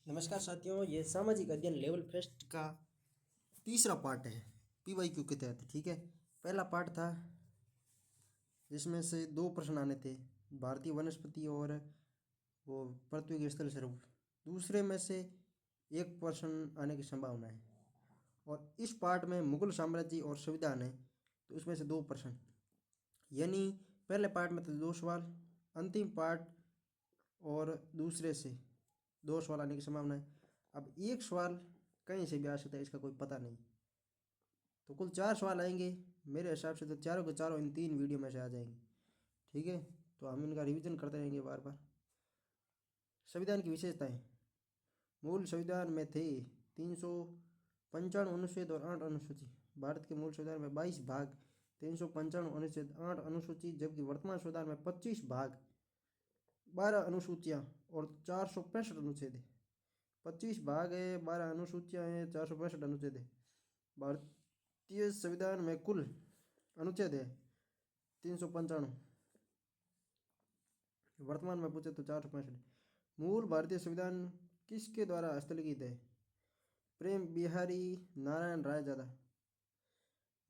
नमस्कार साथियों, ये सामाजिक अध्ययन लेवल फेस्ट का तीसरा पार्ट है PYQ के तहत। ठीक है, पहला पार्ट था जिसमें से 2 प्रश्न आने थे, भारतीय वनस्पति और वो पृथ्वी के स्थल स्वरूप। दूसरे में से एक प्रश्न आने की संभावना है। और इस पार्ट में मुगल साम्राज्य और संविधान है, तो उसमें से 2 प्रश्न, यानी पहले पार्ट में तो 2 सवाल, अंतिम पार्ट और दूसरे से 2 सवाल आने की संभावना है। अब एक सवाल कहीं से भी आ सकता है, इसका कोई पता नहीं। तो कुल 4 सवाल आएंगे मेरे हिसाब से, तो चारों के चारों इन 3 वीडियो में से आ जाएंगे। ठीक है, तो हम इनका रिवीजन करते रहेंगे बार बार। संविधान की विशेषताएं। मूल संविधान में थे 395 अनुच्छेद और 8 अनुसूची। भारत के मूल संविधान में 22 भाग, 395 अनुच्छेद, 8 अनुसूची, जबकि वर्तमान संविधान में 25 भाग, 12 अनुसूचियाँ और 465 अनुच्छेद है। 25 भाग है, 12 अनुसूचियाँ हैं, 465 अनुच्छेद है। भारतीय संविधान में कुल अनुच्छेद है 395, वर्तमान में पूछे तो 465। मूल भारतीय संविधान किसके द्वारा हस्तलिखित है? प्रेम बिहारी नारायण रायजादा।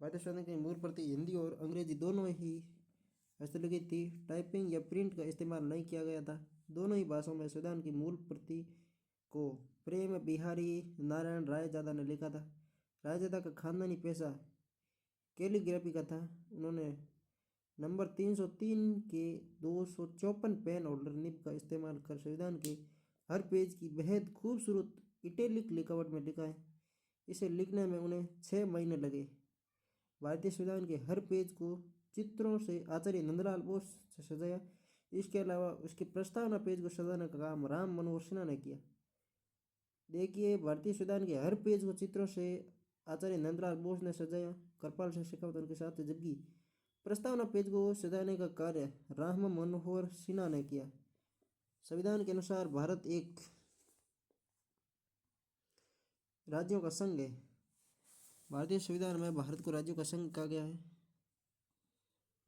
भारतीय संविधान की मूल प्रति हिंदी और अंग्रेजी दोनों ही हस्तलिखित थी। टाइपिंग या प्रिंट का इस्तेमाल नहीं किया गया था। दोनों ही भाषाओं में संविधान की मूल प्रति को प्रेम बिहारी नारायण रायजादा ने लिखा था। रायजादा का खानदानी पेशा कैलीग्राफी का था। उन्होंने नंबर 303 के 254 पेन होल्डर निब का इस्तेमाल कर संविधान के हर पेज की बेहद खूबसूरत इटैलिक लिखावट में लिखा है। इसे लिखने में उन्हें 6 महीने लगे। भारतीय संविधान के हर पेज को चित्रों से आचार्य नंदलाल बोस से सजाया। इसके अलावा उसके प्रस्तावना पेज को सजाने का काम राम मनोहर सिन्हा ने किया। देखिए, भारतीय संविधान के हर पेज को चित्रों से आचार्य नंदलाल बोस ने सजाया, कृपाल सिंह शेखावत उनके साथ थे, जबकि प्रस्तावना पेज को सजाने का कार्य राम मनोहर सिन्हा ने किया। संविधान के अनुसार भारत एक राज्यों का संघ है। भारतीय संविधान में भारत को राज्यों का संघ कहा गया है।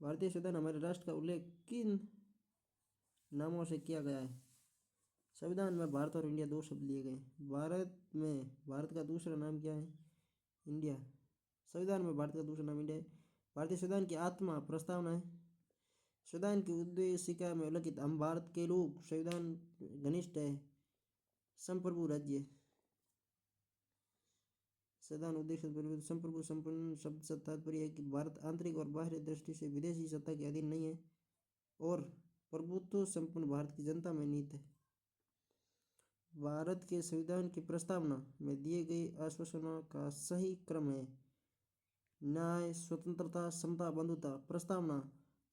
भारतीय संविधान हमारे राष्ट्र का उल्लेख किन नामों से किया गया है? संविधान में भारत और इंडिया 2 शब्द लिए गए। भारत में भारत का दूसरा नाम क्या है? इंडिया। संविधान में भारत का दूसरा नाम इंडिया है। भारतीय संविधान की आत्मा प्रस्तावना है। संविधान की उद्देशिका में उल्लिखित हम भारत के लोग संविधान घनिष्ठ है, संप्रभु राज्य। संविधान उद्देश्य संप्रभु संपन्न शब्द से तात्पर्य है कि भारत आंतरिक और बाहरी दृष्टि से विदेशी सत्ता के अधीन नहीं है और प्रभुत्व संपन्न भारत की जनता में निहित है। भारत के संविधान की प्रस्तावना में दिए गए आश्वासनों का सही क्रम है: न्याय, स्वतंत्रता, समता, बंधुता। प्रस्तावना: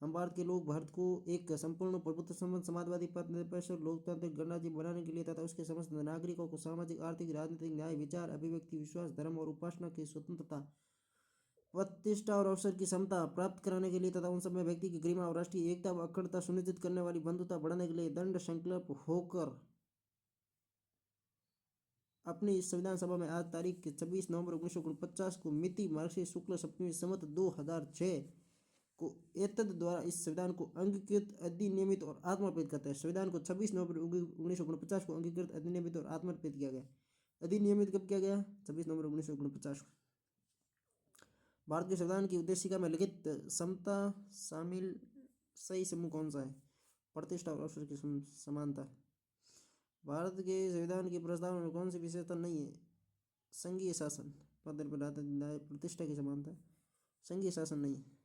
हम भारत के लोग भारत को एक संपूर्ण प्रभुत्व संपन्न समाजवादी निरपेक्ष लोकतांत्रिक गणराज्य बनाने के लिए तथा उसके समस्त नागरिकों को सामाजिक, आर्थिक, राजनीतिक न्याय, विचार, अभिव्यक्ति, विश्वास, धर्म और उपासना की स्वतंत्रता, प्रतिष्ठा और अवसर की समता प्राप्त कराने के लिए तथा उन सब में व्यक्ति की गरिमा और राष्ट्रीय एकता व अखंडता सुनिश्चित करने वाली बंधुता बढ़ाने के लिए दृढ़ संकल्प होकर अपनी इस संविधान सभा में आज तारीख 26 नवंबर 1949 को मिति मार्गशीर्ष शुक्ल सप्तमी संवत 2006 को एतद द्वारा इस संविधान को अंगीकृत, अधिनियमित और आत्मर्पित करता है। संविधान को 26 नवंबर 1949 को अंगीकृत, अधिनियमित और आत्मर्पित किया गया। अधिनियमित कब किया गया? 26 नवंबर 1949 को। भारत के संविधान की उद्देशिका में लिखित समता शामिल सही समूह कौन सा है? प्रतिष्ठा और अवसर की समानता। भारत के संविधान की प्रस्तावना में कौन सी विशेषता नहीं है? संघीय शासन, पद न्याय, प्रतिष्ठा की समानता। संघीय शासन नहीं है।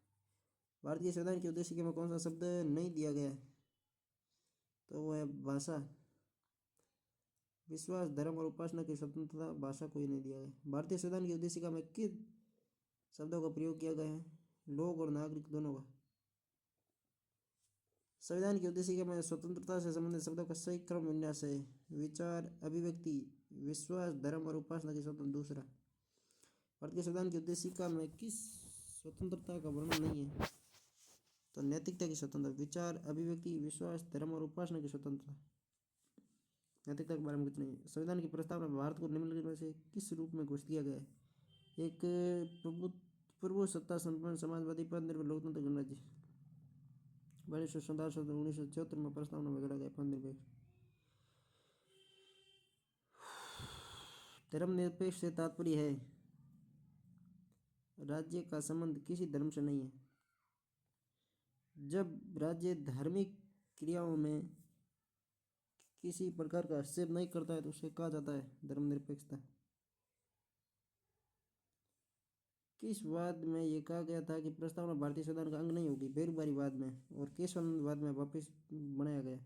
भारतीय संविधान की उद्देशिका में कौन सा शब्द नहीं दिया गया है? तो वो है भाषा। विश्वास, धर्म और उपासना की स्वतंत्रता, भाषा को ही नहीं दिया गया। भारतीय संविधान की उद्देशिका में किन शब्दों का प्रयोग किया गया है? लोग और नागरिक दोनों का। संविधान की उद्देशिका में स्वतंत्रता से संबंधित शब्दों का सही क्रम विन्यास है: विचार, अभिव्यक्ति, विश्वास, धर्म और उपासना की स्वतंत्रता। दूसरा, भारतीय संविधान की उद्देशिका में किस स्वतंत्रता का वर्णन नहीं है? तो नैतिकता की स्वतंत्रता, विचार, अभिव्यक्ति, विश्वास, धर्म और उपासना की स्वतंत्रता। नैतिकता के बारे में कुछ नहीं है। संविधान की प्रस्तावना में भारत को निम्नलिखित में से किस रूप में घोषित किया गया है? एक प्रभु सत्ता संपन्न समाजवादी पद निर्भर लोकतंत्र गणराज्य। 1974 में प्रस्तावना में जोड़ा गया पद निरपेक्ष। धर्मनिरपेक्ष से तात्पर्य है राज्य का संबंध किसी धर्म से नहीं है। जब राज्य धार्मिक क्रियाओं में किसी प्रकार का हस्तक्षेप नहीं करता है तो उसे कहा जाता है धर्मनिरपेक्षता। किस वाद में यह कहा गया था कि प्रस्तावना भारतीय संविधान का अंग नहीं होगी? बेरुबारीवाद में और केशवानंदवाद में वापस बनाया गया।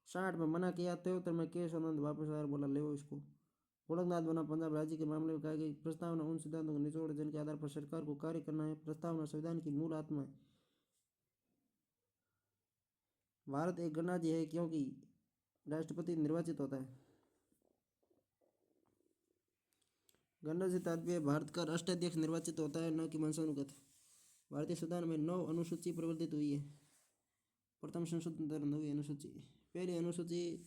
60 में मना किया, 73 में केशवानंद वापस आया, बोला ले इसको। गोलकनाथ बना पंजाब राज्य के मामले में कहा कि प्रस्तावना उन सिद्धांतों को निचोड़ जिनके आधार पर सरकार को कार्य करना है। प्रस्तावना संविधान की मूल आत्मा है। भारत एक गणराज्य है क्योंकि राष्ट्रपति निर्वाचित होता है। गणराज्य तात्पर्य भारत का राष्ट्राध्यक्ष निर्वाचित होता है, न कि वंशानुगत। भारतीय संविधान में 9 अनुसूची प्रवर्तित हुई है। प्रथम संशोधन द्वारा 9वीं अनुसूची। पहली अनुसूची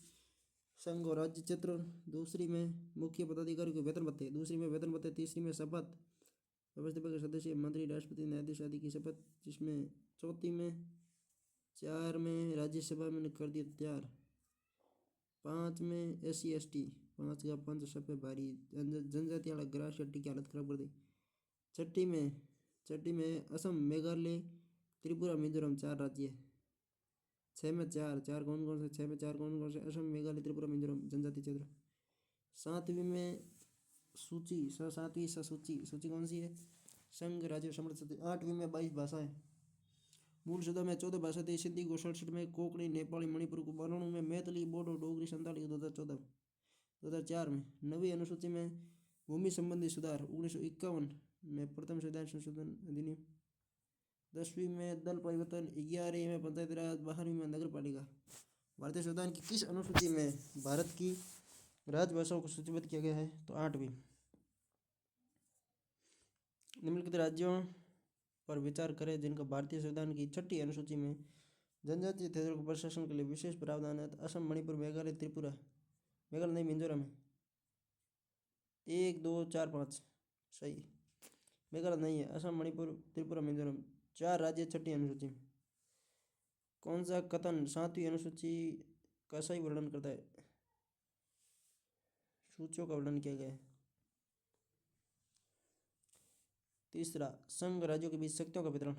संघ और राज्य क्षेत्र, दूसरी में मुख्य पदाधिकारी को वेतन भत्ते, दूसरी में वेतन भत्ते, तीसरी में शपथ व्यवस्था के सदस्य मंत्री राष्ट्रपति न्यायाधीश आदि की शपथ, जिसमें चौथी में 4 में राज्यसभा में कर दिया तैयार, 5 में SC ST, 5 का 5 सब पे भारी जनजाति वाला ग्रास हट्टी की हालत खराब कर दी। छठी में असम, मेघालय, त्रिपुरा, मिजोरम 4 राज्य। 6 में 4 कौन कौन से? 6 में 4 कौन कौन से? असम, मेघालय, त्रिपुरा, मिजोरम जनजाति क्षेत्र। 7वीं में सूची, सातवीं सूची कौन सी है? संघ राज्य समृद्ध। 8वीं में 22 भाषाएं। मूल शब्दों में 14 भाषा थी। सिंधी को 67 में, कोंकणी, नेपाली, मणिपुर को 92 में, मैथिली, बोडो, डोगरी, संताली को 2004 में। 9वीं अनुसूची में भूमि संबंधी सुधार 1951 में प्रथम संविधान संशोधन अधिनियम। 10वीं में दल परिवर्तन। 11वीं में पंचायती राज। 12वीं में नगर पालिका। भारतीय संविधान की किस अनुसूची में भारत की राजभाषाओं को सूचीबद्ध किया गया है? तो 8वीं। निम्नलिखित राज्यों पर विचार करें जिनका भारतीय संविधान की 6ठी अनुसूची में जनजातीय क्षेत्रों को प्रशासन के लिए विशेष प्रावधान है। असम, मणिपुर, मेघालय, त्रिपुरा, मेघालय नहीं, मिजोरम है। 1 2 4 5 सही। मेघालय नहीं है। असम, मणिपुर, त्रिपुरा, मिजोरम 4 राज्य 6ठी अनुसूची में। कौन सा कथन 7वीं अनुसूची का सही वर्णन करता है? सूचियों का वर्णन किया गया है। तीसरा, संघ राज्यों के बीच शक्तियों का वितरण।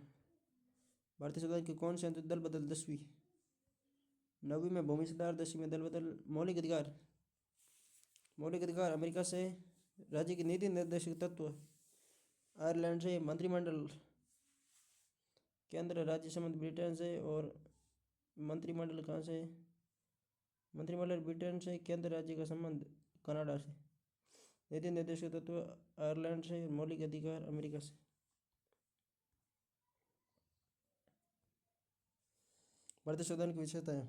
भारतीय संविधान के कौन से दल बदल? 10वीं। 9वीं में भूमि सुधार, 10वीं में दल बदल। मौलिक अधिकार अमेरिका से। राज्य की नीति निर्देशक तत्व आयरलैंड से। मंत्रिमंडल केंद्र राज्य संबंध ब्रिटेन से। और मंत्रिमंडल कहाँ से? मंत्रिमंडल ब्रिटेन से। केंद्र राज्य का संबंध कनाडा से। नीति निर्देशक तत्व आयरलैंड से। मौलिक अधिकार अमेरिका से। भारतीय संविधान की विशेषताएं।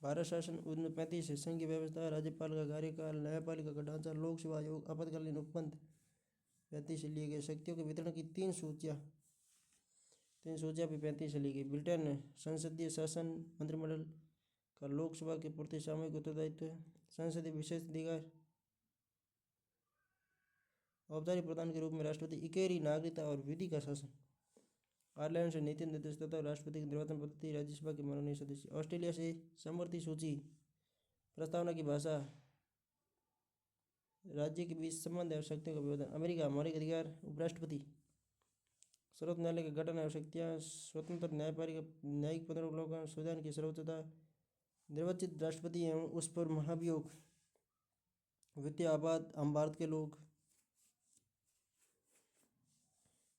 भारत शासन 1935 है। संघीय व्यवस्था, राज्यपाल का कार्यकाल, न्यायपालिका का ढांचा, लोकसेवा आयोग, आपातकालीन उपबंध 35 से लिए गए। शक्तियों के वितरण की 3 सूचियाँ भी 35 से ली गई। ब्रिटेन ने संसदीय शासन, मंत्रिमंडल का लोकसभा के प्रति सामूहिक उत्तरदायित्व, संसदीय विशेष अधिकार, औपचारिक प्रदान के रूप में राष्ट्रपति इकेरी नागरिकता और विधि का शासन। आयरलैंड से नीति निर्देश तथा राष्ट्रपति की निर्वाचन पद्धति, राज्यसभा के मनोनीय सदस्य। ऑस्ट्रेलिया से समवर्ती सूची, प्रस्तावना की भाषा, राज्य के बीच संबंध और शक्तियों का विभाजन। अमेरिका, मौलिक अधिकार, उपराष्ट्रपति, सर्वोच्च न्यायालय के गठन आवश्यकताएं, स्वतंत्र न्यायिक पुनर्वलोकन, संविधान की सर्वोच्चता, निर्वाचित राष्ट्रपति एवं उस पर महाभियोग, वित्तीय आपात, हम भारत के लोग।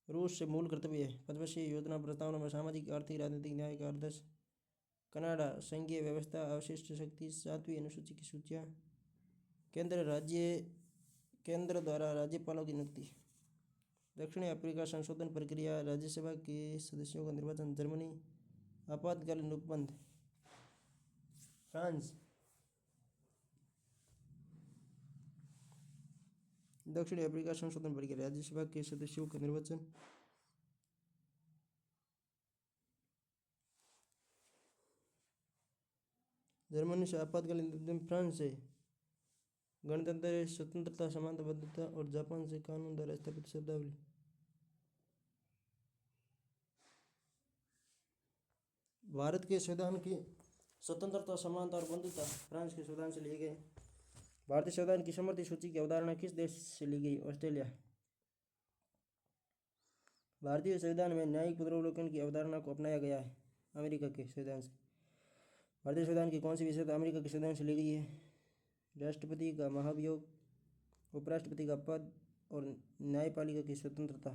रूस से मूल कर्तव्य है, पंचवर्षीय योजना प्रस्तावना में सामाजिक, आर्थिक, राजनीतिक न्याय का आदर्श। कनाडा, संघीय व्यवस्था, अवशिष्ट शक्ति, 7वीं अनुसूची की सूचियाँ। केंद्र द्वारा राज्यपालों की नियुक्ति। दक्षिणी अफ्रीका, संशोधन प्रक्रिया, राज्यसभा के सदस्यों का निर्वाचन। जर्मनी, आपातकालीन उपबंध। फ्रांस, दक्षिणी अफ्रीका, संशोधन प्रक्रिया, राज्यसभा के सदस्यों का निर्वाचन। जर्मनी से आपातकालीन। फ्रांस से गणतंत्र, स्वतंत्रता, समानता, बद्धता। और जापान से कानून द्वारा स्थापित शब्दावली। भारत के संविधान की स्वतंत्रता, समानता और बंधुता फ्रांस के संविधान से लिए गए। भारतीय संविधान की समवर्ती सूची की अवधारणा किस देश से ली गई? ऑस्ट्रेलिया। भारतीय संविधान में न्यायिक पुनरावलोकन की अवधारणा को अपनाया गया है? अमेरिका के संविधान से। भारतीय संविधान की कौन सी विशेषता अमेरिका के संविधान से ली गई है? राष्ट्रपति का महाभियोग, उपराष्ट्रपति का पद और न्यायपालिका की स्वतंत्रता।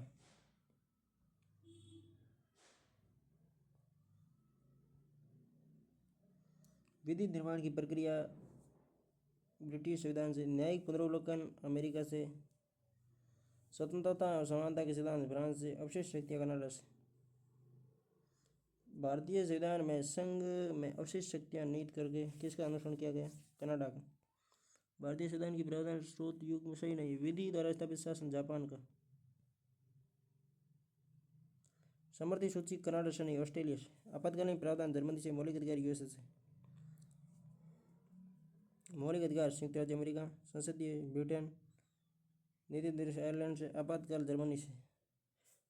विधि निर्माण की प्रक्रिया ब्रिटिश संविधान से, न्यायिक पुनरावलोकन अमेरिका से, स्वतंत्रता और समानता के सिद्धांत फ्रांस से, अवशिष्ट शक्तियाँ कनाडा से। भारतीय संविधान में संघ में अवशिष्ट शक्तियाँ निहित करके किसका अनुसरण किया गया? कनाडा का। भारतीय संविधान की प्रावधान स्रोत युग में सही नहीं। विधि द्वारा स्थापित शासन जापान का। समवर्ती सूची कनाडा से नहीं, ऑस्ट्रेलिया से। आपातकालीन प्रावधान जर्मनी से, मौलिक अधिकार यूएसए से। मौलिक अधिकार संयुक्त राज्य अमेरिका, संसदीय ब्रिटेन, नीति निर्देश आयरलैंड से, आपातकाल जर्मनी से।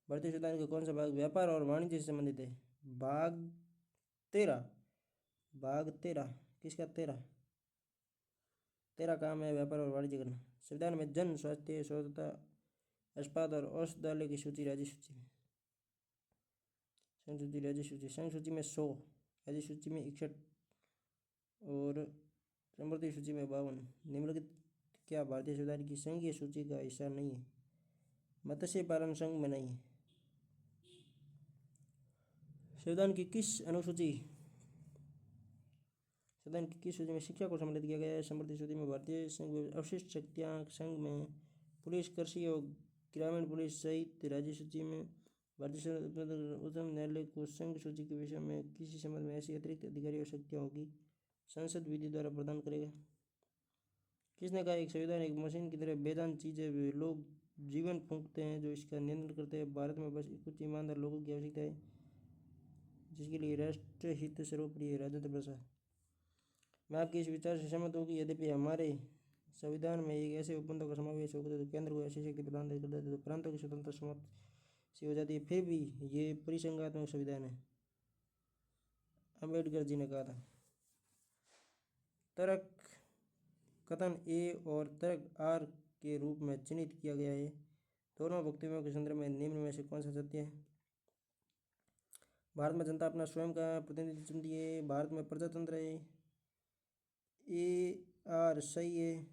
भारतीय संविधान का कौन सा भाग व्यापार और वाणिज्य से संबंधित है? भाग 13। भाग 13 किसका? 13 काम है व्यापार और वाणिज्य करना। संविधान में जन स्वास्थ्य, स्वच्छता, अस्पताल और औषधालय की सूची राज्य सूची में। संघ सूची, राज्य सूची। संघ सूची में 100, राज्य सूची में 61 और समवर्ती सूची में 52। निम्नलिखित क्या भारतीय संविधान की संघीय सूची का हिस्सा नहीं है? मत्स्य पालन संघ में नहीं है। संविधान की किस अनुसूची में शिक्षा को सम्मिलित किया गया है? समवर्ती सूची में। भारतीय संघ अवशिष्ट शक्तियाँ संघ में, पुलिस, कृषि और ग्रामीण पुलिस सहित राज्य सूची में। भारतीय उच्चतम न्यायालय को संघ सूची के विषय में किसी संबंध में ऐसी अतिरिक्त अधिकारी और शक्तियाँ होगी संसद विधि द्वारा प्रदान करेगा। किसने कहा एक संविधान एक मशीन की तरह बेजान चीज़ है, लोग जीवन फूंकते हैं जो इसका नियंत्रण करते हैं। भारत में बस कुछ ईमानदार लोगों की आवश्यकता है जिसके लिए राष्ट्र हित सर्वोपरि है। राजेंद्र प्रसाद। मैं आपके इस विचार से सहमत हूँ कि यद्यपि हमारे संविधान में एक ऐसे उपबंधों का समावेश होता है तो केंद्र को ऐसी शक्ति प्रदान कर देते तो प्रांतों की स्वतंत्रता समाप्त सी हो जाती है, फिर भी ये परिसंघात्मक संविधान है, अम्बेडकर जी ने कहा था। तर्क कथन ए और तर्क आर के रूप में चिन्हित किया गया है। दोनों वक्तव्यों के संदर्भ में निम्न में से कौन सा सत्य है? भारत में जनता अपना स्वयं का प्रतिनिधि चुनती है। भारत में प्रजातंत्र है। ए आर सही है।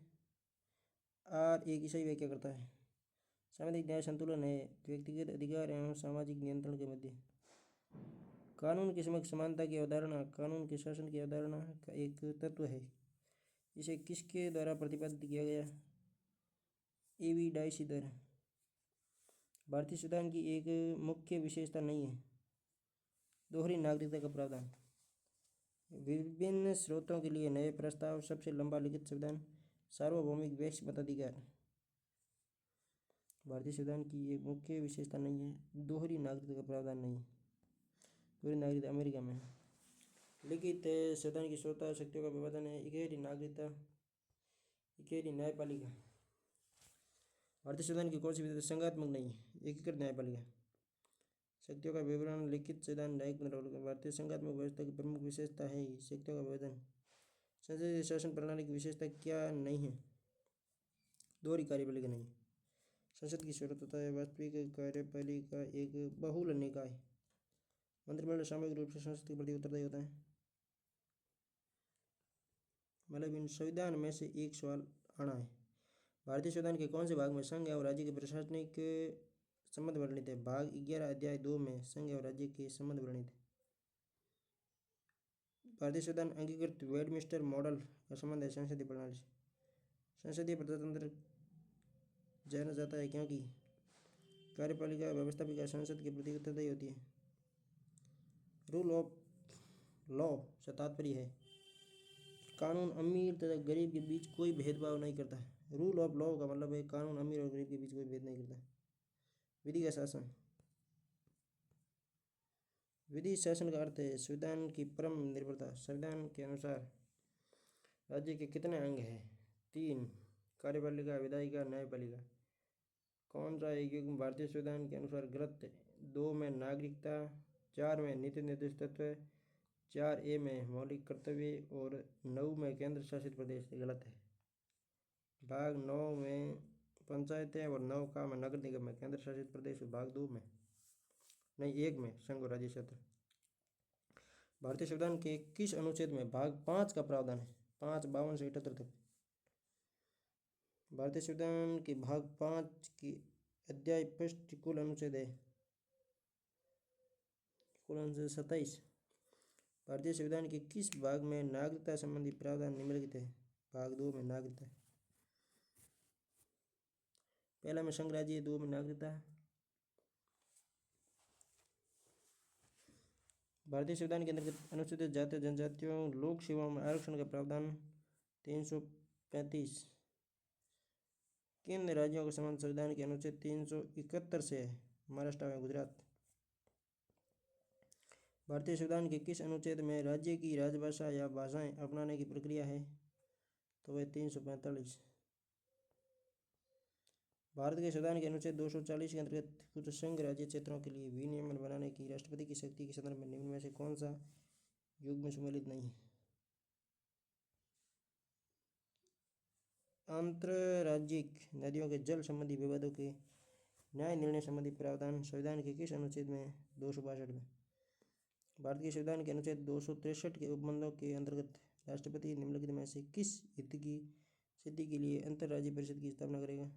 आर एक सही व्याख्या करता है। सामाजिक न्याय संतुलन है व्यक्तिगत अधिकार एवं सामाजिक नियंत्रण के मध्य। कानून के समक्ष समानता की अवधारणा कानून के शासन की अवधारणा का एक तत्व है। इसे किसके द्वारा प्रतिपादित किया गया? ए.वी. डाइसी द्वारा। भारतीय संविधान की एक मुख्य विशेषता नहीं है दोहरी नागरिकता का प्रावधान। विभिन्न स्रोतों के लिए नए प्रस्ताव, सबसे लंबा लिखित संविधान, सार्वभौमिक वैश्विक मताधिकार। भारतीय संविधान की एक मुख्य विशेषता नहीं है दोहरी नागरिकता का प्रावधान नहीं है। दोहरी नागरिकता अमेरिका में है। लिखित संविधान की स्वतः शक्तियों का विभाजन है। इकहरी नागरिकता, इकहरी न्यायपालिका। भारतीय संविधान की कौन सी विशेषता संघात्मक नहीं है? एकीकृत न्यायपालिका। शक्तियों का विवरण लिखित संविधान न्यायिक पुनरावलोकन। भारतीय संघात्मक व्यवस्था की प्रमुख विशेषता है शक्तियों का विभाजन। संसदीय शासन प्रणाली की विशेषता क्या नहीं है? दोहरी कार्यपालिका नहीं। संसद की स्वतंत्रता है। वास्तविक कार्यपालिका एक बहुल निकाय। मंत्रिमंडल सामूहिक रूप से संसद के प्रति उत्तरदायी होता है। मतलब इन संविधान में से एक सवाल आना है। भारतीय संविधान के कौन से भाग में संघ और राज्य के प्रशासनिक संबंध वर्णित है? भाग 11 अध्याय 2 में संघ और राज्य के संबंध वर्णित है। भारतीय संविधान अंगीकृत वेस्टमिंस्टर मॉडल का संबंध है संसदीय प्रणाली से। संसदीय प्रजातंत्र जाना जाता है क्योंकि कार्यपालिका व्यवस्थापिका संसद के प्रति उत्तरदायी होती है। रूल ऑफ लॉ से तात्पर्य है कानून अमीर तथा गरीब के बीच कोई भेदभाव नहीं करता। रूल ऑफ लॉ का मतलब है कानून अमीर और गरीब के बीच कोई भेद नहीं करता। विधि का शासन। विधि शासन का अर्थ है संविधान की परम निर्भरता। संविधान के अनुसार राज्य के कितने अंग हैं? 3। कार्यपालिका, विधायिका, न्यायपालिका। कौन सा एक युग्म भारतीय संविधान के अनुसार गलत है? 2 में नागरिकता, 4 में नीति निर्देश तत्व, 4A में मौलिक कर्तव्य और 9 में केंद्र शासित प्रदेश गलत है। भाग 9 में पंचायतें और 9 का में नगर निगम में। केंद्र शासित प्रदेश भाग 2 में, नहीं 1 में संघ और राज्य क्षेत्र। भारतीय संविधान के किस अनुच्छेद में भाग 5 का प्रावधान है? 5 52 से 78 तक। भारतीय संविधान के भाग 5 की अध्याय पृष्ठ कुल अनुच्छेद है, कुल अनुच्छेद 27। भारतीय संविधान के किस भाग में नागरिकता संबंधी प्रावधान निम्नलिखित है? भाग 2 में नागरिकता। पहला में संघ राज्य, 2 में नागरिकता। भारतीय संविधान के अंतर्गत अनुसूचित जाति जनजातियों लोक सेवाओं में आरक्षण का प्रावधान 335 किन राज्यों के समान संविधान के अनुच्छेद 371 से है? महाराष्ट्र में गुजरात। भारतीय संविधान के किस अनुच्छेद में राज्य की राजभाषा या भाषाएं अपनाने की प्रक्रिया है? तो वह 345। भारत के संविधान के अनुच्छेद 240 के अंतर्गत कुछ संघ राज्य क्षेत्रों के लिए विनियमन बनाने की राष्ट्रपति की शक्ति के संदर्भ में निम्न में से कौन सा युग में सम्मिलित नहीं है? अंतर्राज्यिक नदियों के जल संबंधी विवादों के न्याय निर्णय संबंधी प्रावधान संविधान के किस अनुच्छेद में? 262 में। भारतीय संविधान के अनुच्छेद 263 के उपबंधों के अंतर्गत राष्ट्रपति निम्नलिखित में से किस हित की सिद्धि के लिए अंतर्राज्यीय परिषद की स्थापना करेगा?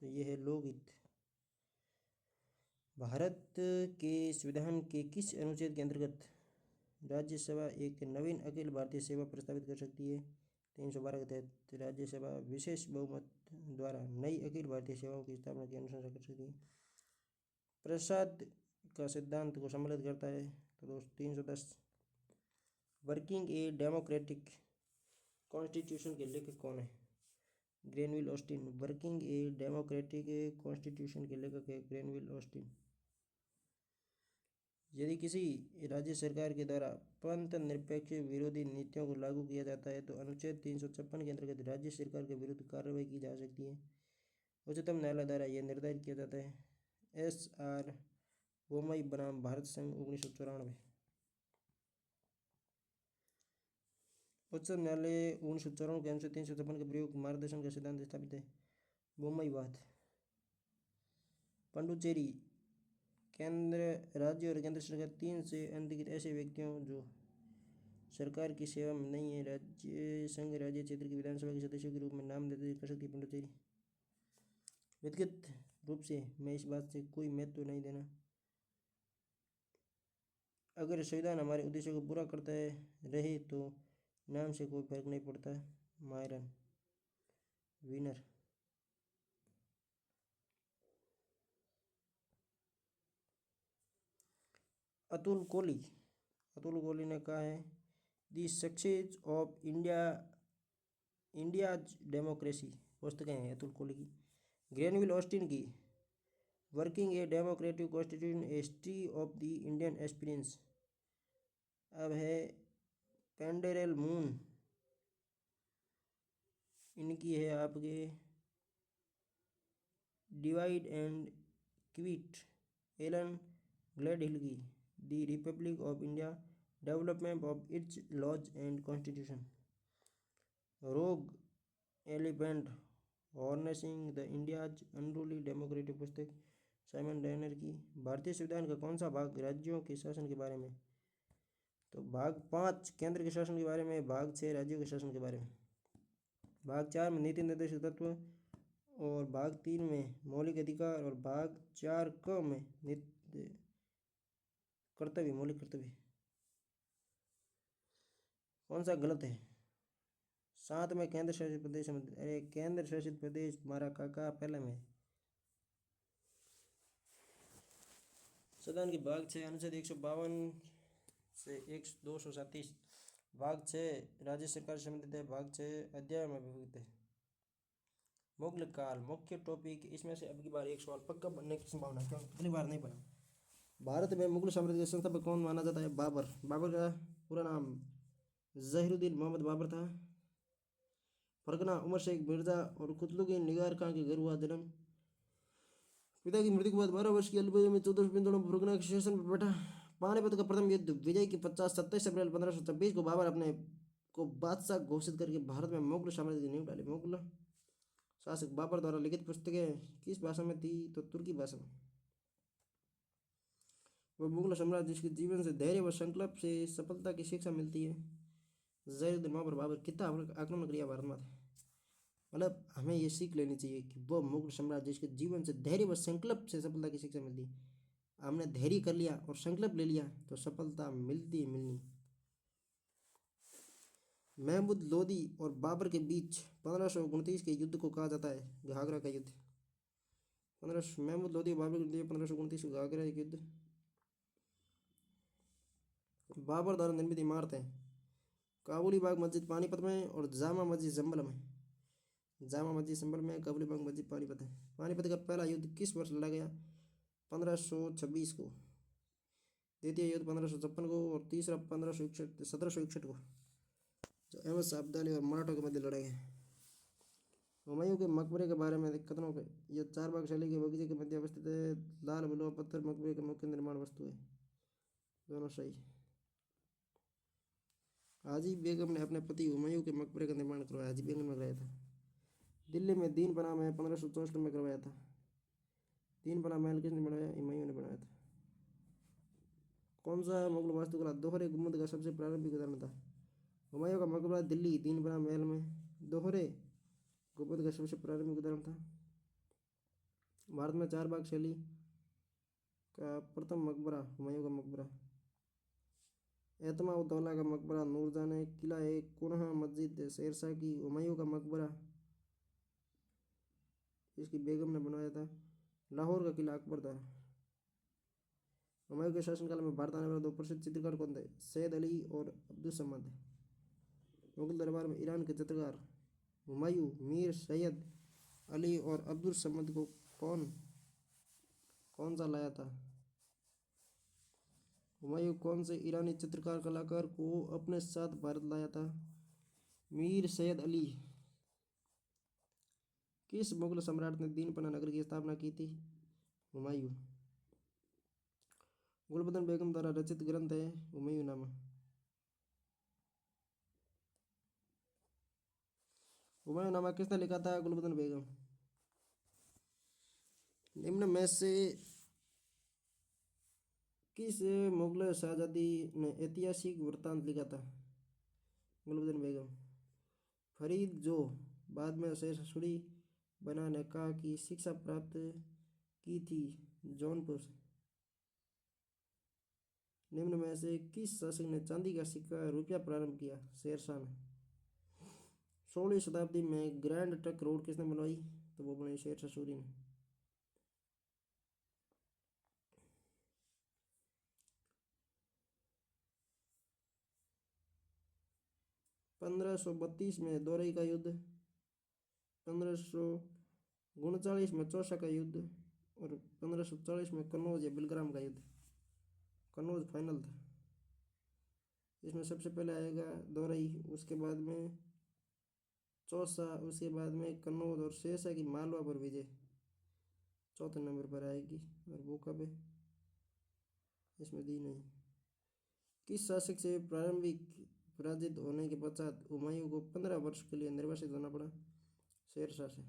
तो यह है लोकहित। भारत के संविधान के किस अनुच्छेद के अंतर्गत राज्यसभा एक नवीन अखिल भारतीय सेवा प्रस्तावित कर सकती है? 312 के तहत राज्यसभा विशेष बहुमत द्वारा नई अखिल भारतीय सेवाओं की स्थापना की अनुशंसा कर सकती है। प्रसाद का सिद्धांत को सम्मिलित करता है। तो दोस्त 310। वर्किंग ए डेमोक्रेटिक कॉन्स्टिट्यूशन के लेखक कौन है? Granville Austin. Working a democratic constitution के लेखक है ग्रेनविल ऑस्टिन। यदि किसी राज्य सरकार के द्वारा पंथ निरपेक्ष विरोधी नीतियों को लागू किया जाता है तो अनुच्छेद 356 के अंतर्गत राज्य सरकार के विरुद्ध कार्रवाई की जा सकती है। उच्चतम न्यायालय द्वारा यह निर्धारित किया जाता है। SR बोमई बनाम भारत संघ 1994। उच्चतम न्यायालय 1994 के अनुच्छेद 356 के प्रयोग मार्गदर्शन का सिद्धांत स्थापित है। बोमई बात। पंडुचेरी केंद्र राज्य और केंद्र सरकार 3 से अधिक ऐसे व्यक्तियों जो सरकार की सेवा में नहीं है राज्य संघ राज्य क्षेत्र की विधानसभा के सदस्यों के रूप में नाम देते कर सकती है पंडुचेरी। व्यक्तिगत रूप से मैं इस बात से कोई महत्व नहीं देना। अगर संविधान हमारे उद्देश्यों को पूरा करता है रहे तो नाम से कोई फर्क नहीं पड़ता। Myron winner. अतुल कोहली ने कहा है the success of India's democracy पुस्तकें हैं अतुल कोहली की। ग्रेनविल ऑस्टिन की working a democratic constitution history of the Indian experience. अब है पेंडेरल मून, इनकी है आपके divide and quit. Alan Gledhill की the republic of India development of its laws and constitution. Rogue elephant harnessing the India's unruly democratic पुस्तक Simon Denyer की। भारतीय संविधान का कौन सा भाग राज्यों के शासन के बारे में? तो भाग 5 केंद्र के शासन के बारे में, भाग 6 राज्यों के शासन के बारे में, भाग 4 में नीति निर्देशक तत्व और भाग 3 में मौलिक अधिकार और भाग 4 क में कर्तव्य मौलिक कर्तव्य। कौन सा गलत है? 7 में केंद्र शासित प्रदेश। अरे केंद्र शासित प्रदेश हमारा काका पहले में। संविधान के भाग 6 अनुच्छेद 152 से 237 भाग 6 राज्य सरकार से संबंधित है। भाग 6 अध्याय में विभक्त है। मुगल काल मुख्य टॉपिक। इसमें से अब की बार एक सवाल पक्का बनने की संभावना है, क्योंकि पिछली बार नहीं बना। भारत में मुगल साम्राज्य के संस्थापक कौन माना जाता है? बाबर। बाबर का पूरा नाम जहीरुद्दीन मोहम्मद बाबर था। फरगना उमर शेख मिर्जा और कुतुबुद्दीन निगार खां के घर हुआ जन्म। पिता की मृत्यु के बाद 12 वर्ष की अल्पायु में 1455 फरगना के शासन पर बैठा। पानीपत का प्रथम युद्ध विजय की 27 अप्रैल 1526 को बाबर अपने को बादशाह घोषित करके भारत में मुगल साम्राज्य की नींव डाली। मुगल शासक बाबर द्वारा लिखित पुस्तकें किस भाषा में थी? तो तुर्की भाषा में। वह मुगल सम्राट जिसके जीवन से धैर्य व संकल्प से सफलता की शिक्षा मिलती है। जैनुद्दीन बाबर। बाबर कितना आक्रमण किया भारत में? मतलब हमें ये सीख लेनी चाहिए कि वह मुगल सम्राट जिसके जीवन से धैर्य व संकल्प से सफलता की शिक्षा मिलती। हमने धैर्य कर लिया और संकल्प ले लिया तो सफलता मिलती मिलनी। महमूद लोदी और बाबर के बीच 1529 के युद्ध को कहा जाता है घाघरा का युद्ध। महमूद लोदी और बाबर के लिए 1529 घाघरा का युद्ध। बाबर द्वारा निर्मित इमारतें काबुली बाग मस्जिद पानीपत में और जामा मस्जिद संभल में। जामा मस्जिद संभल में, काबुली बाग मस्जिद पानीपत है। पानीपत का पहला युद्ध किस वर्ष लड़ा गया? 1526 को। द्वितीय युद्ध 1556 को और तीसरा 1761 को, जो अहमद शाह अब्दाली और मराठों के मध्य लड़ा गया। हुमायूं के मकबरे के बारे में कथनों का, यह चारबाग शैली के बगीचे के मध्य अवस्थित है। लाल बलुआ पत्थर मकबरे का मुख्य निर्माण वस्तु है। दोनों सही। हाजी बेगम ने अपने पति हुमायूं के मकबरे का निर्माण करवाया। हाजी बेगम ने कराया था। दिल्ली में दीन पनाह महल 1564 में करवाया था। दीन पनाह महल किसने बनाया? हुमायूं ने बनाया था। कौन सा मुगल वास्तुकला दोहरे गुंबद का सबसे प्रारंभिक उदाहरण था? हुमायूं का मकबरा दिल्ली दीन पनाह महल में दोहरे गुंबद का सबसे प्रारंभिक उदाहरण था। भारत में चारबाग शैली का प्रथम मकबरा हुमायूं का मकबरा। एतमा उद्दौला का मकबरा नूरजहां किला है। कुनहा मस्जिद शेरशाह की। हुमायूं का मकबरा इसकी बेगम ने बनवाया था। लाहौर का किला अकबर द्वारा। हुमायूं के शासनकाल में भारत आने वाले दो प्रसिद्ध चित्रकार कौन थे? सैयद अली और अब्दुल समद। मुगल दरबार में ईरान के चित्रकार हुमायूं, मीर सैयद अली और अब्दुल समद को कौन सा लाया था? हुमायूं कौन से ईरानी चित्रकार कलाकार को अपने साथ भारत लाया था? मीर सैयद अली। किस मुगल सम्राट ने दीनपना नगर की स्थापना की थी? हुमायूं। गुलबदन बेगम द्वारा रचित ग्रंथ है हुमायूंनामा। हुमायूंनामा किसने लिखा था? गुलबदन बेगम। निम्न में से किस मुगल शहजादी ने ऐतिहासिक वृत्तांत लिखा था? गुलबदन बेगम। फरीद जो बाद में शेर सूरी बना ने कहा कि शिक्षा प्राप्त की थी जौनपुर से। निम्न में से किस शासक ने चांदी का सिक्का रुपया प्रारंभ किया? शेरशाह ने। 16वीं शताब्दी में ग्रैंड ट्रंक रोड किसने बनवाई? तो वो बनाई शेरशाह सूरी ने। 1532 में दोरई का युद्ध, 1539 में चौसा का युद्ध और 1540 में कन्नौज या बिलग्राम का युद्ध। कन्नौज फाइनल था। इसमें सबसे पहले आएगा दोरई, उसके बाद में चौसा, उसके बाद में कन्नौज और शेरशाह की मालवा पर विजय चौथे नंबर पर आएगी। और वो कब है इसमें दी नहीं। किस शासक से प्रारंभिक पराजित होने के पश्चात हुमायूं को 15 वर्ष के लिए निर्वासित होना पड़ा? शेरशाह से।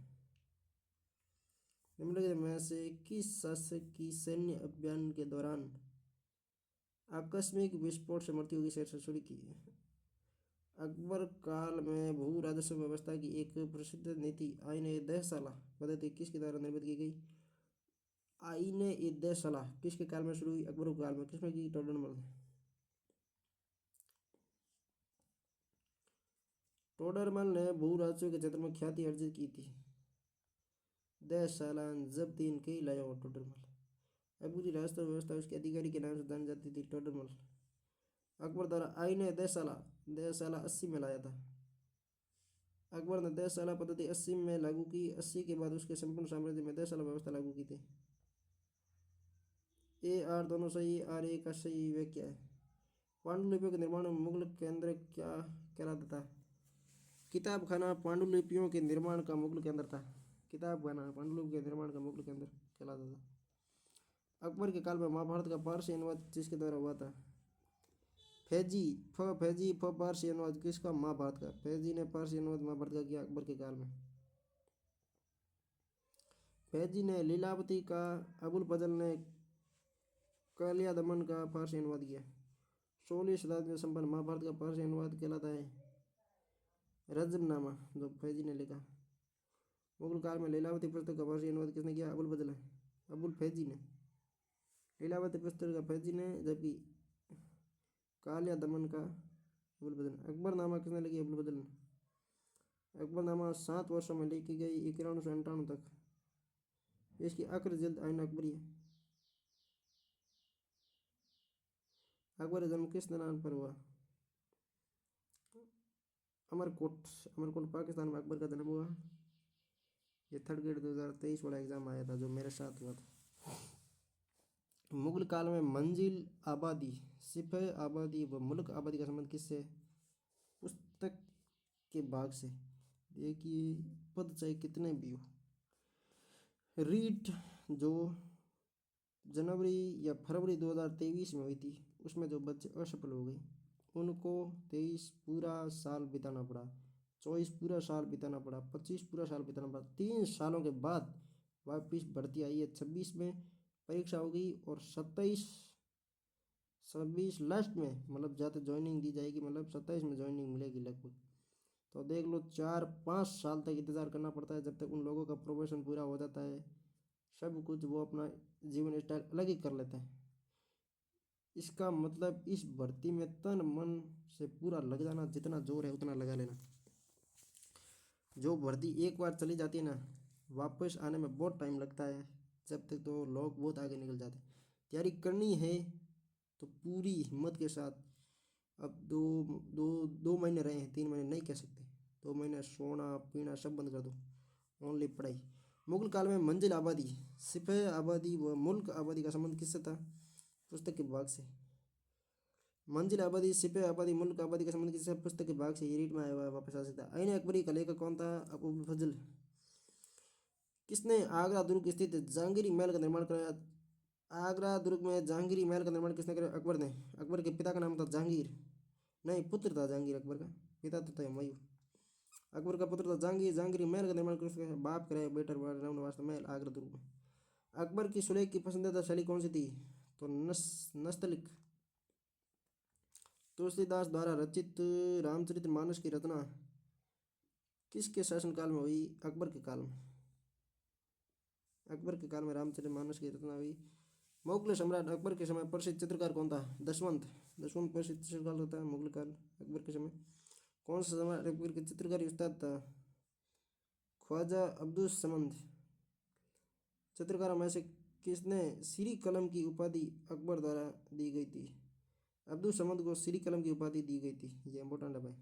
निम्नलिखित में से किस शासक की सैन्य अभियान के दौरान आकस्मिक विस्फोट से मृत्यु हुई? शेरशाह सूरी की। अकबर काल में भू राजस्व व्यवस्था की एक प्रसिद्ध नीति आईने दहसाला पद्धति किसके द्वारा निर्मित की गई? आईने दहसाला किसके काल में शुरू हुई? अकबर काल में। किसमें की? टोडरमल। टोडरमल ने भू राजस्व के क्षेत्र में ख्याति अर्जित की थी। दहसाला जब तीन कई लाया हो टोडरमल। अकबरी राजस्व व्यवस्था उसके अधिकारी के नाम से जानी जाती थी, टोडरमल। अकबर द्वारा आईने दहसाला 80 में लाया था। अकबर ने दहसाला पद्धति 80 में लागू की। 80 के बाद उसके संपूर्ण साम्राज्य में दहसाला व्यवस्था लागू की थी। ए आर दोनों सही। आर ए का सही व्याख्या है। पांडुलिपियों के निर्माण में मुगल केंद्र क्या कहलाता था? किताब खाना पांडुलिपियों के निर्माण का मुगल केंद्र था। किताब खाना पांडुलिपि के निर्माण का मुगल केंद्र कहलाता था। अकबर के काल में महाभारत का पारसी अनुवाद जिसके द्वारा हुआ था? फैजी फैजी फारसी अनुवाद किसका? महाभारत का। फैजी ने फारसी अनुवाद महाभारत का किया अकबर के काल में। फैजी ने लीलावती का, अबुल फजल ने कालिया दमन का फारसी अनुवाद किया। 16वीं शताब्दी में संपन्न महाभारत का फारसी अनुवाद कहलाता है रजमनामा, जो फैजी ने लिखा। मुगल काल में लीलावती पुस्तक का फारसी अनुवाद किसने किया? अबुल फजल अबुल फैजी ने। लीलावती पुस्तक का फैजी ने, जबकि कालिया दमन का अबुल फजल। अकबरनामा किसने लिखी? अबुल फजल ने। अकबरनामा 7 वर्षों में लिखी गई, 91 तक। इसकी आखिरी जिल्द आइन अकबरी है। अकबर का जन्म किस स्थान पर हुआ? अमरकोट। अमरकोट पाकिस्तान में अकबर का जन्म हुआ। ये 3rd ग्रेड 2023 वाला एग्जाम आया था, जो मेरे साथ हुआ था। मुगल काल में मंजिल आबादी, सिपह आबादी व मुल्क आबादी का संबंध किससे? पुस्तक के भाग से। देखिए, पद चाहे कितने भी हो। रीट जो जनवरी या फरवरी 2023 में हुई थी, उसमें जो बच्चे असफल हो गए उनको 23 पूरा साल बिताना पड़ा, 24 पूरा साल बिताना पड़ा, 25 पूरा साल बिताना पड़ा। 3 सालों के बाद वापिस भर्ती आई है। 26 में परीक्षा हो गई और 26 लास्ट में, मतलब जाते ज्वाइनिंग दी जाएगी, मतलब 27 में ज्वाइनिंग मिलेगी लगभग। तो देख लो, 4-5 साल तक इंतज़ार करना पड़ता है, जब तक उन लोगों का प्रोबेशन पूरा हो जाता है। सब कुछ वो अपना जीवन स्टाइल अलग ही कर लेते हैं। इसका मतलब इस भर्ती में तन मन से पूरा लग जाना, जितना जोर है उतना लगा लेना। जो भर्ती एक बार चली जाती है ना, वापस आने में बहुत टाइम लगता है, जब तक तो लोग बहुत आगे निकल जाते हैं। तैयारी करनी है तो पूरी हिम्मत के साथ। अब दो महीने रहे हैं, 3 महीने नहीं कह सकते, 2 महीने सोना पीना सब बंद कर दो, ओनली पढ़ाई। मुगल काल में मंजिल आबादी, सिपह आबादी व मुल्क आबादी का संबंध किससे था? पुस्तक के भाग से। मंजिल आबादी, सिपह आबादी, मुल्क आबादी का संबंध किससे? पुस्तक के भाग से। ये रीड में आया हुआ है, वापस आ सकता है। आईन अकबरी का लेखक कौन था? अबुल फजल। किसने आगरा दुर्ग स्थित जहांगीरी महल का निर्माण कराया? आगरा दुर्ग में जहांगीरी महल का निर्माण किसने कराया? अकबर ने। अकबर के पिता का नाम था जहांगीर, नहीं पुत्र था जहांगीर, अकबर का पिता तो था हुमायूं। अकबर का पुत्र था जहांगीर। जहांगीरी महल का निर्माण किसने? बाप कराया, बेटर वास्ता महल आगरा दुर्ग में। अकबर की सुलेख की पसंदीदा शैली कौन सी थी? तो नस्तलिक। तुलसीदास द्वारा रचित रामचरितमानस की रचना किसके शासनकाल में हुई? अकबर के काल में। अकबर के काल में रामचरितमानस की रचना हुई। मुगल सम्राट अकबर के समय प्रसिद्ध चित्रकार कौन था? दशवंत। दशवंत प्रसिद्ध चित्रकार होता है मुगल काल अकबर के समय। कौन सा सम्राट अकबर के चित्रकारी उस्ताद था? ख्वाजा अब्दुल समद। चित्रकारों में से किसने श्री कलम की उपाधि अकबर द्वारा दी गई थी? अब्दुल समद को श्री कलम की उपाधि दी गई थी। ये इंपॉर्टेंट है भाई।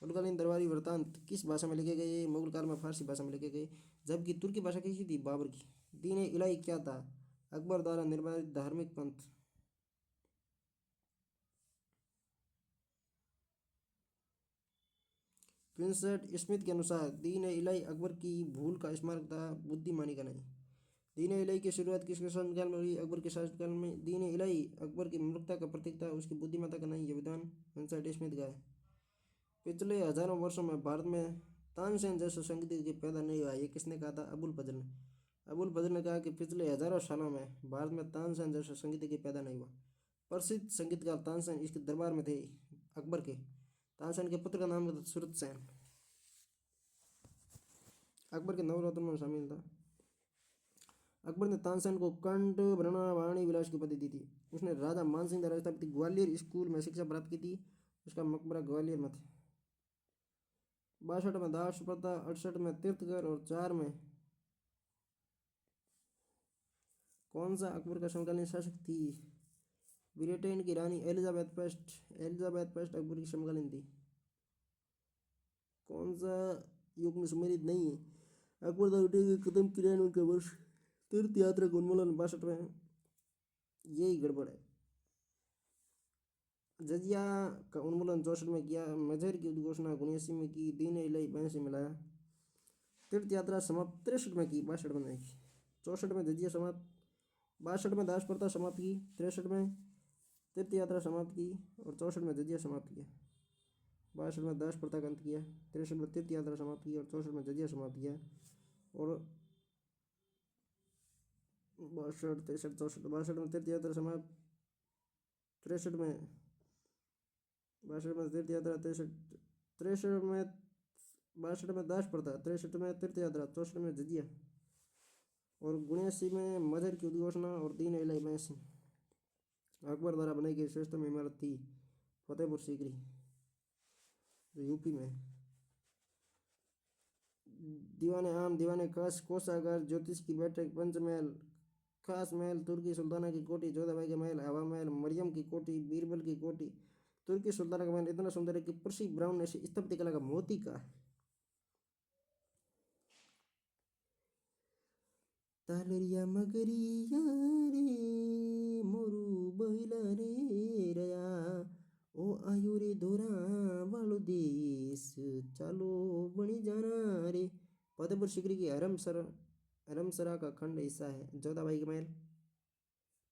मुगलकालीन दरबारी वृत्तांत किस भाषा में लिखे गए? मुगल काल में फारसी भाषा में लिखे गए, जबकि तुर्की भाषा किसी थी? बाबर की। दीन इलाही क्या था? अकबर द्वारा निर्धारित धार्मिक पंथ। विंसेंट स्मिथ के अनुसार दीन इलाही अकबर की भूल का स्मारक था, बुद्धिमानी का नहीं। दीन इलाही की शुरुआत किसके शासनकाल में हुई? अकबर के शासनकाल में। दीन इलाही अकबर की मूर्खता का प्रतीक था, उसकी बुद्धिमत्ता का नहीं। ये विधान विंसेंट स्मिथ का है। पिछले हजारों वर्षों में भारत में तानसेन जैसा संगीतज्ञ पैदा नहीं हुआ, ये किसने कहा था? अबुल फजल ने। अबुल फजल ने कहा कि पिछले हजारों सालों में भारत में तानसेन जैसा संगीतज्ञ पैदा नहीं हुआ। प्रसिद्ध संगीतकार तानसेन इसके दरबार में थे अकबर के। तानसेन के पुत्र का नाम था सूरत सेन। अकबर के नवरत्नों में शामिल था। अकबर ने तानसेन को कंठ भरणा वाणी विलास की उपाधि दी थी। उसने राजा मानसिंह द्वारा स्थापित ग्वालियर स्कूल में शिक्षा प्राप्त की थी। उसका मकबरा ग्वालियर में था। 62 में दास प्रथा, 68 में तीर्थकर और 4 में कौन सा अकबर का समकालीन शासक थी? ब्रिटेन की रानी Elizabeth first. Elizabeth first Akbar की समकालीन थी। कौन सा युग में सुमेलित नहीं है? अकबर द्वारा उठाए कदम 93 के वर्ष। तीर्थ यात्रा का उन्मूलन 62 में। यही गड़बड़ है। जजिया का उन्मूलन 64 में किया। मजहर की उद्घोषणा 79 में की। दीन इलाही 82 में लाया। तीर्थ यात्रा समाप्त 63 में की, 62 में नहीं की। 64 में जजिया समाप्त, 62 में दास प्रथा समाप्त की, 63 में तीर्थ यात्रा समाप्त की और 64 में जजिया समाप्त किया। 62 में दास प्रथा का अंत किया। 63 में तीर्थ यात्रा समाप्त की और 64 में जजिया समाप्त किया। और 62, 63, 64, 62 में तीर्थ यात्रा समाप्त, 63 में 62 में तीर्थ यात्रा, 63 में 62 में दास प्रथा, 63 में तीर्थ यात्रा, 64 में जजिया और 79 में मजहर की उद्घोषणा और 3 इलाई में अकबर द्वारा बनाई गई श्रेष्ठतम इमारत थी फतेहपुर सीकरी जो यूपी में। दीवाने आम, दीवाने खास, कोषागार, ज्योतिष की बैठक, पंचमहल, खास महल, तुर्की सुल्ताना की कोठी, जोधाबाई का महल, हवा महल, मरियम की कोठी, बीरबल की कोठी। तुर्की सुल्ताना का महल इतना सुंदर है कि पर्सी ब्राउन ने स्थापत्य कला का मोती का। तालरिया मगरिया रे मोरू बहिला रे रया ओ आयु रे दोरा वालो देश चालो बनी जाना रे। फतेहपुर सीकरी की हरमसरा का खंड हिस्सा है। जोधाबाई का महल,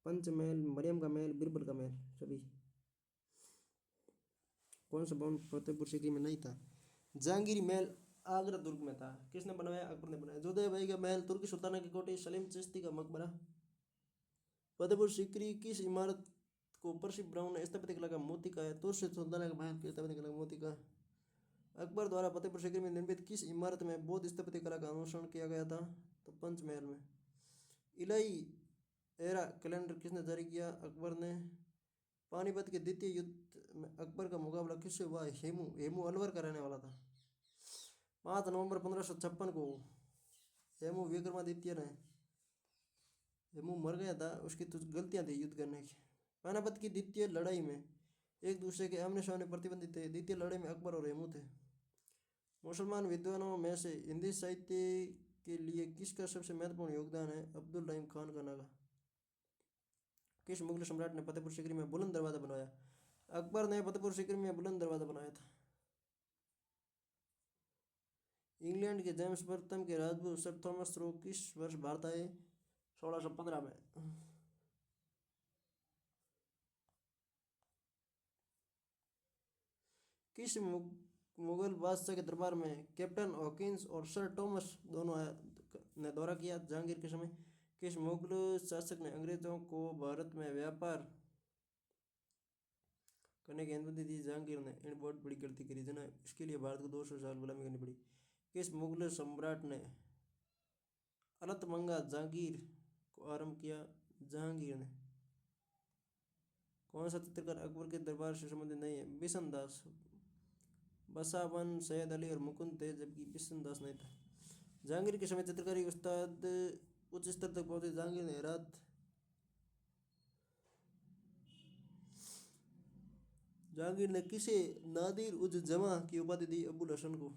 पंचमहल, मरियम का महल, बीरबल का महल सभी। कौन सा भवन फतेहपुर सीकरी में नहीं था? जहांगीरी महल आगरा दुर्ग में था। किसने बनवाया? अकबर ने बनाया। जोधाबाई का महल, तुर्की सुल्ताना की कोठी, सलीम चिश्ती का मकबरा। फतेहपुर सीकरी किस इमारत को पर्सी ब्राउन ने स्थापत्य कला का मोती कहा है? तुर्की सुल्ताना का महल की स्थापत्य कला का मोती कहा। अकबर द्वारा फतेहपुर सीकरी में निर्मित किस इमारत में बौद्ध स्थापत्य कला का अनुसरण किया गया था? तो पंचमहल में। इलाई एरा कैलेंडर किसने जारी किया? अकबर ने। पानीपत के द्वितीय युद्ध में अकबर का मुकाबला किससे हुआ? हेमू अलवर का रहने वाला था। 5 नवंबर 1556 को हेमू विक्रमादित्य ने, हेमू मर गया था, उसकी तो गलतियां थी युद्ध करने की। पानीपत की द्वितीय लड़ाई में एक दूसरे के आमने सामने प्रतिबंधित थे। द्वितीय लड़ाई में अकबर और हेमू थे। मुसलमान विद्वानों में से हिंदी साहित्य के लिए किसका सबसे महत्वपूर्ण योगदान है? अब्दुल रहीम खान का नागा। किस मुगल सम्राट ने फतेहपुर सीकरी में बुलंद दरवाजा बनवाया? अकबर ने फतेहपुर सीकरी में बुलंद दरवाजा बनाया था। इंग्लैंड के जेम्स प्रथम के राजदूत सर थॉमस रो किस वर्ष भारत आए? 1615 में। किस मुगल बादशाह के दरबार में कैप्टन हॉकिंस और सर थॉमस दोनों ने दौरा किया? जहांगीर के समय। किस मुगल शासक ने अंग्रेजों को भारत में व्यापार करने की अनुमति दी? जहांगीर ने। इन बहुत बड़ी गलती करी जना, इसके लिए भारत को 200 साल गुलामी करनी पड़ी। किस मुगल सम्राट ने अलतमंगा जहांगीर को आरंभ किया? जहांगीर ने। कौन सा चित्रकार अकबर के दरबार से संबंधित नहीं है? बिशन दास। बसावन, सैयद अली और मुकुंद थे, जबकि बिशन दास नहीं था। जहांगीर के समय चित्रकारी उस्ताद उच्च स्तर तक पहुंचे। जहांगीर ने हेरात, जहांगीर ने किसे नादिर उज जमा की उपाधि दी? अबुल हसन को।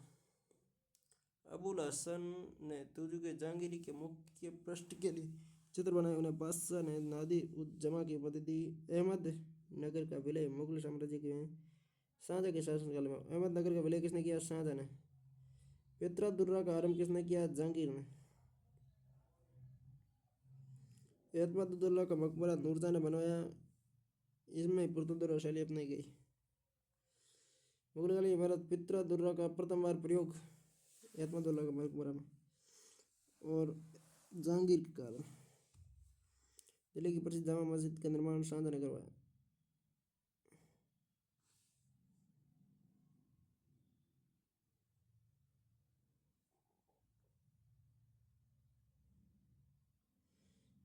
अबुल हसन ने तुर्की के जहांगीरी के मुख्य पृष्ठ के लिए चित्र बनाए। उन्हें बादशाह ने नादिर उज जमा की उपाधि दी। अहमद नगर का विलय मुगल साम्राज्य के शाहजहां के शासनकाल में। अहमदनगर का विलय किसने किया? शाहजहां ने। पेत्रा दुर्रा का आरंभ किसने किया? जहांगीर ने। एतमादुद्दौला का मकबरा नूरजहां ने बनवाया। इसमें पुरतदौला शैली अपनाई गई। मुगल कालीन इमारत पित्रा दुर्रा का प्रथम बार प्रयोग एतमादुद्दौला का मकबरा में। और जहांगीर के कारण दिल्ली की प्रसिद्ध जामा मस्जिद का निर्माण शाहजहां ने करवाया।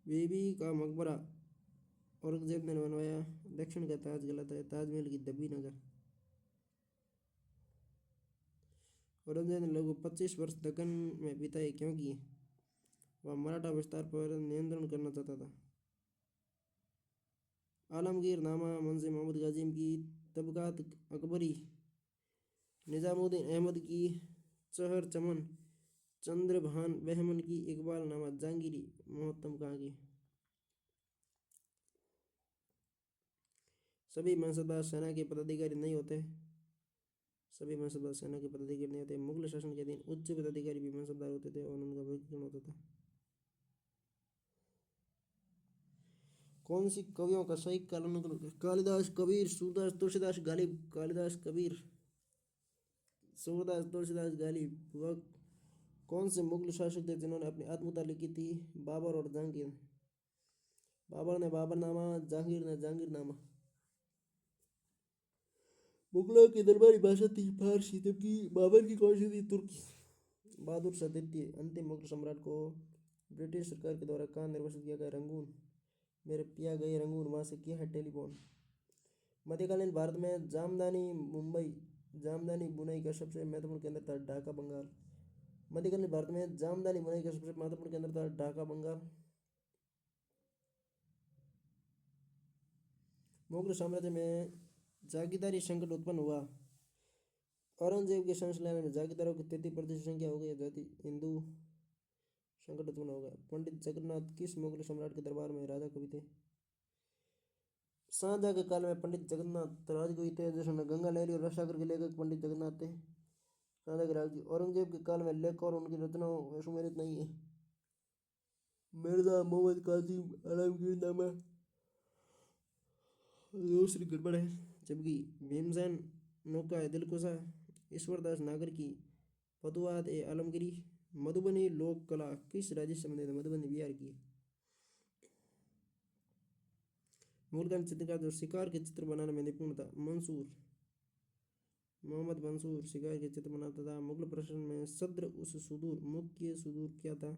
बीबी का मकबरा औरंगजेब ने बनवाया। दक्षिण का ताज गलत है। ताजमहल की दबी नगर। औरंगजेब ने लगभग 25 वर्ष दक्कन में बिताए क्योंकि वह मराठा विस्तार पर नियंत्रण करना चाहता था। आलमगीर नामा मुंशी मोहम्मद गाजिम की तबकात अकबरी, निजामुद्दीन अहमद की चहर चमन, चंद्रभान बहमन की इकबाल नामा, जहांगीरी मोहत्तम कहाँ की? सभी मनसबदार सेना के पदाधिकारी नहीं होते। सभी मनसबदार सेना के पदाधिकारी नहीं होते। मुगल शासन के अधीन उच्च पदाधिकारी भी मनसबदार होते थे और उनका वर्गीकरण होता था। कौन सी कवियों का सही कालानुक्रम? कालिदास, कबीर, सूरदास, तुलसीदास, गालिब। कालिदास, कबीर, सूरदास, तुलसीदास, गालिब। वह कौन से मुगल शासक थे जिन्होंने अपनी आत्मकथा लिखी थी? बाबर और जहांगीर। बाबर ने बाबरनामा, जहांगीर ने जहांगीरनामा। मुगलों की दरबारी भाषा थी फारसी, जबकि बाबर की कौन सी थी? तुर्की। बहादुर शाह द्वितीय अंतिम मुगल सम्राट को ब्रिटिश सरकार के द्वारा कहाँ निर्वासित किया गया? रंगून। मेरे पिया गए रंगून, वहाँ से किया है टेलीफोन। मध्यकालीन भारत में जामदानी बुनाई का सबसे महत्वपूर्ण केंद्र था? ढाका, बंगाल। मध्यकालीन भारत में जामदानी बुनाई का सबसे महत्वपूर्ण केंद्र था? ढाका, बंगाल। मुगल साम्राज्य में जागीरदारी संकट उत्पन्न हुआ। औरंगजेब के शासन काल में जागीरदारों की 33% संख्या हो गई। जाति हिंदू संकट उत्पन्न हो गया। पंडित जगन्नाथ किस मुगल सम्राट के दरबार में राजा कवि थे? शाहजहां के काल में पंडित जगन्नाथ राजकवि थे, जिसमें गंगा लहरी और रसागर के लेखक पंडित जगन्नाथ थे। शाहजहां के राज औरंगजेब के काल में लेखक और उनकी रचनाओं में सुमेलित नहीं है। मिर्जा मोहम्मद कासिम आलमगीरनामा दूसरी गड़बड़ है, जबकि भीमसेन नौका है दिलकुशा। ईश्वरदास नागर की फतुहात ए आलमगीरी। मधुबनी लोक कला किस राज्य से संबंधित है? मधुबनी बिहार की। मुगल चित्रकार जो शिकार के चित्र बनाने में निपुण था? मंसूर, मोहम्मद मंसूर शिकार के चित्र बनाता था। मुगल प्रशासन में सद्र उस सुदूर मुख्य सुदूर क्या था?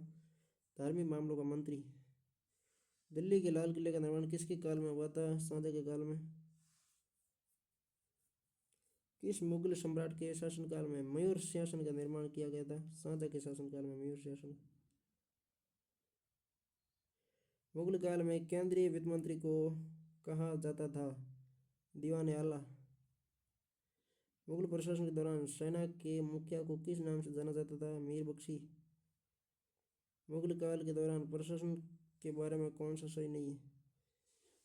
धार्मिक मामलों का मंत्री। दिल्ली के लाल किले का निर्माण किसके काल में हुआ था? शाहजहां के काल में। किस मुगल सम्राट के शासनकाल में मयूर शासन का निर्माण किया गया था? शाहजहां के शासनकाल में मयूर शासन। मुगल काल में केंद्रीय वित्त मंत्री को कहा जाता था? दीवान आला। मुगल प्रशासन के दौरान सेना के मुखिया को किस नाम से जाना जाता था? मीर बख्शी। मुगल काल के दौरान प्रशासन के बारे में कौन सा सही नहीं है?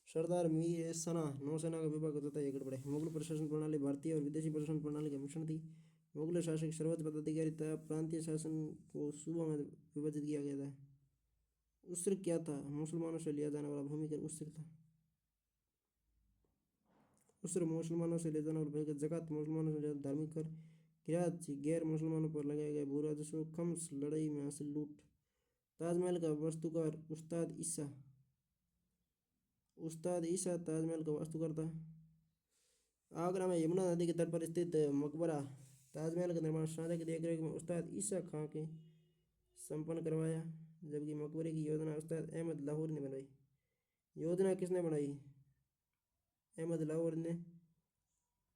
सरदार मीर सना नौसेना का विभाग होता था? ये गड़बड़ है। मुगल प्रशासन प्रणाली भारतीय और विदेशी प्रशासन प्रणाली का मिश्रण थी। मुगल शासक सर्वोच्च पदाधिकारी था। प्रांतीय शासन को सूबों में विभाजित किया गया था। उस्र क्या था? मुसलमानों से लिया जाने वाला भूमिकर उस्र था। उस्र मुसलमानों से ले जाने वाला भूमिकर। जकात मुसलमानों से धार्मिक कर। किरात गैर मुसलमानों पर लगाए गए भू राजस्व। खम्स लड़ाई में हासिल लूट। ताजमहल का वास्तुकार? उस्ताद ईसा। उस्ताद ईसा ताजमहल का वास्तुकार था। आगरा में यमुना नदी के तट पर स्थित मकबरा ताजमहल का निर्माण शाहजहां की देखरेख में उस्ताद ईसा खां के संपन्न करवाया, जबकि मकबरे की योजना उस्ताद अहमद लाहौरी ने बनाई। योजना किसने बनाई? अहमद लाहौरी ने।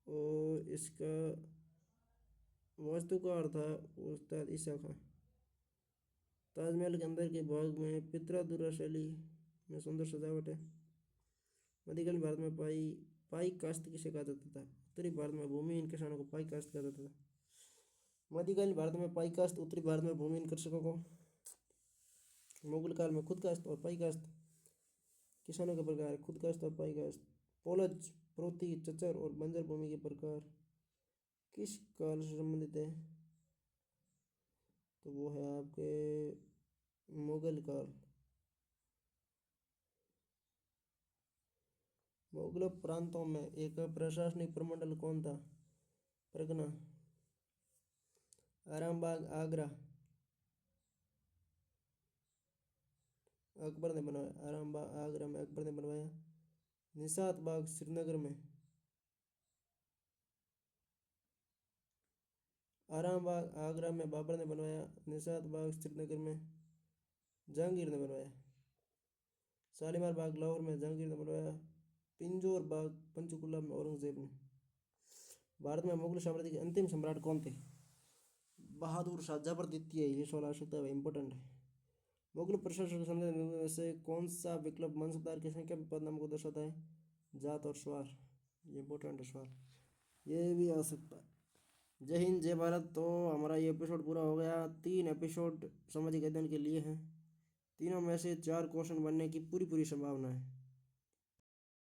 और इसका वास्तुकार था उस्ताद ईसा खां। ताजमहल के अंदर के भाग में पित्रा शैली में सुंदर सजावट है। मध्यकालीन भारत में पाई काश्त किसे कहा जाता था? उत्तरी भारत में भूमिहीन किसानों को पाई काश्त कहा जाता था। मध्यकालीन भारत में पाई काश्त, उत्तरी भारत में भूमिहीन कृषकों को। मुगल काल में खुद काश्त और पाई काश्त किसानों के प्रकार। खुद काश्त और पाई काश्त। पोलज, प्रोथी, चचर और बंजर भूमि के प्रकार किस काल से संबंधित है? तो वो है आपके मुगल काल। मुगल प्रांतों में एक प्रशासनिक प्रमंडल कौन था? परगना। आरामबाग आगरा अकबर ने बनवाया। आरामबाग आगरा में अकबर ने बनवाया। निशात बाग श्रीनगर में। आरामबाग आगरा में बाबर ने बनवाया। निशात बाग श्रीनगर में जहांगीर ने बनवाया। शालीमार बाग लाहौर में जहांगीर ने बनवाया। पिंजौर बाग पंचकुला में औरंगजेब ने। भारत में मुगल साम्राज्य के अंतिम सम्राट कौन थे? बहादुर शाह। जबर द्वितीय। ये सवाल आ सकता है, इंपॉर्टेंट है। मुगल प्रशासन में से कौन सा विकल्प मंसबदार की संख्या में पदनाम को दर्शाता है? जात और स्वार। ये इंपॉर्टेंट है सवाल, ये भी आ सकता है। जय हिंद जय भारत। तो हमारा ये एपिसोड पूरा हो गया। 3 एपिसोड सामाजिक अध्ययन के लिए हैं। तीनों में से 4 क्वेश्चन बनने की पूरी पूरी संभावना है।